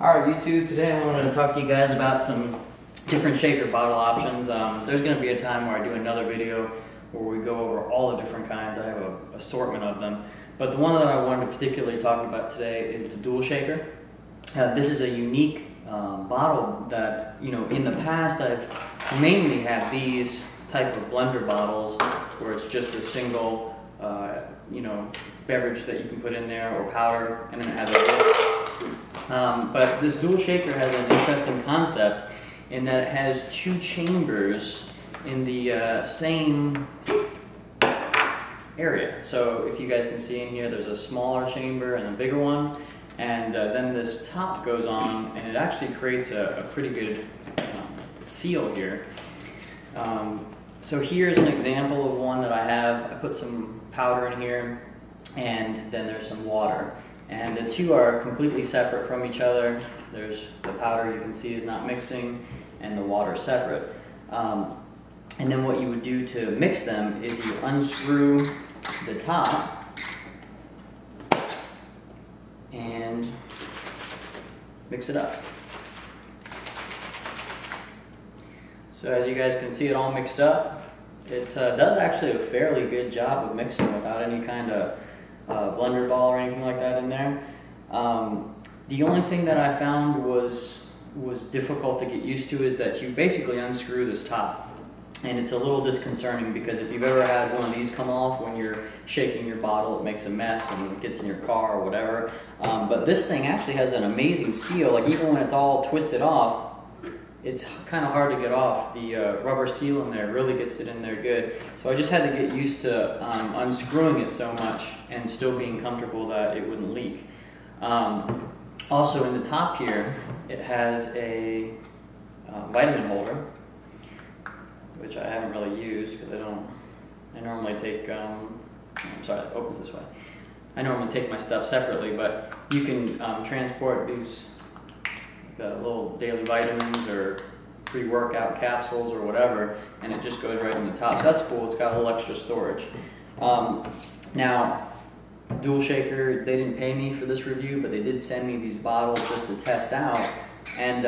Alright YouTube, today I wanted to talk to you guys about some different shaker bottle options. There's going to be a time where I do another video where we go over all the different kinds. I have an assortment of them. But the one that I wanted to particularly talk about today is the dual shaker. This is a unique bottle that, in the past I've mainly had these type of blender bottles where it's just a single beverage that you can put in there or powder, and then it has a lid. But this dual shaker has an interesting concept in that it has two chambers in the same area. So if you guys can see in here, there's a smaller chamber and a bigger one, and then this top goes on, and it actually creates a pretty good seal here. So here's an example of one that I have. I put some powder in here, and then there's some water. And the two are completely separate from each other. There's the powder, you can see, is not mixing, and the water separate. And then what you would do to mix them is you unscrew the top and mix it up. So as you guys can see, it all mixed up. It does actually a fairly good job of mixing without any kind of blender ball or anything like that in there. The only thing that I found was difficult to get used to is that you basically unscrew this top. And it's a little disconcerting because if you've ever had one of these come off when you're shaking your bottle, it makes a mess and it gets in your car or whatever. But this thing actually has an amazing seal. Like, even when it's all twisted off, it's kind of hard to get off. The rubber seal in there really gets it in there good. So I just had to get used to unscrewing it so much and still being comfortable that it wouldn't leak. Also in the top here, it has a vitamin holder, which I haven't really used because I normally take, I'm sorry, it opens this way. I normally take my stuff separately, but you can transport these little daily vitamins or pre-workout capsules or whatever, and it just goes right in the top. So that's cool. It's got a little extra storage. Now, Dual Shaker, they didn't pay me for this review, but they did send me these bottles just to test out. And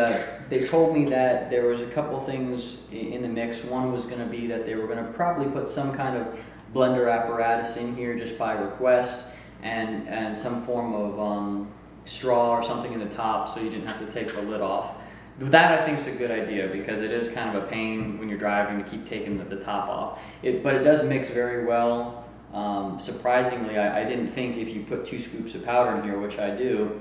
they told me that there was a couple things in the mix. One was going to be that they were going to probably put some kind of blender apparatus in here just by request, and some form of straw or something in the top so you didn't have to take the lid off. That I think is a good idea because it is kind of a pain when you're driving to keep taking the top off. But it does mix very well. Surprisingly, I didn't think if you put 2 scoops of powder in here, which I do,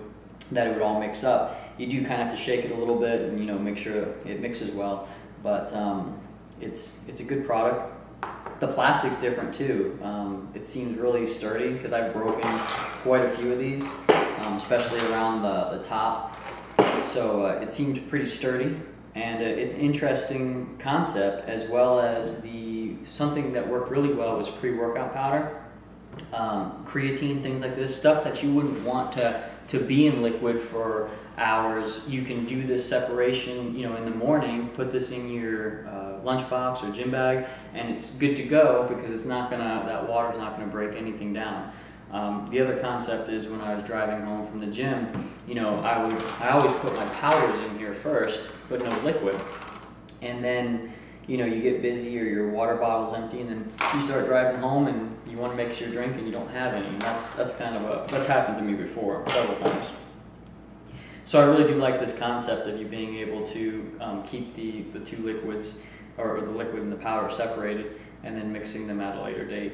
that it would all mix up. You do kind of have to shake it a little bit and make sure it mixes well. But it's a good product. The plastic's different too. It seems really sturdy because I've broken quite a few of these, especially around the top. So it seems pretty sturdy, and it's an interesting concept, as well as something that worked really well was pre-workout powder, creatine, things like this, stuff that you wouldn't want to be in liquid for hours. You can do this separation, in the morning, put this in your lunchbox or gym bag, and it's good to go because it's not gonna, that water's not gonna break anything down. The other concept is when I was driving home from the gym, I always put my powders in here first, but no liquid. And then, you get busy or your water bottle's empty, and then you start driving home and you want to mix your drink and you don't have any. And that's kind of that's happened to me before several times. So I really do like this concept of you being able to keep the two liquids, or the liquid and the powder, separated, and then mixing them at a later date.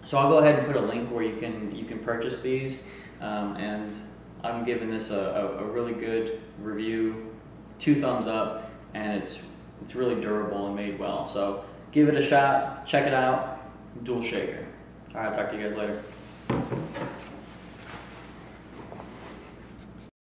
So I'll go ahead and put a link where you can purchase these, and I'm giving this a really good review, 2 thumbs up, and it's really durable and made well. So give it a shot, check it out, Dual Shaker. All right, talk to you guys later.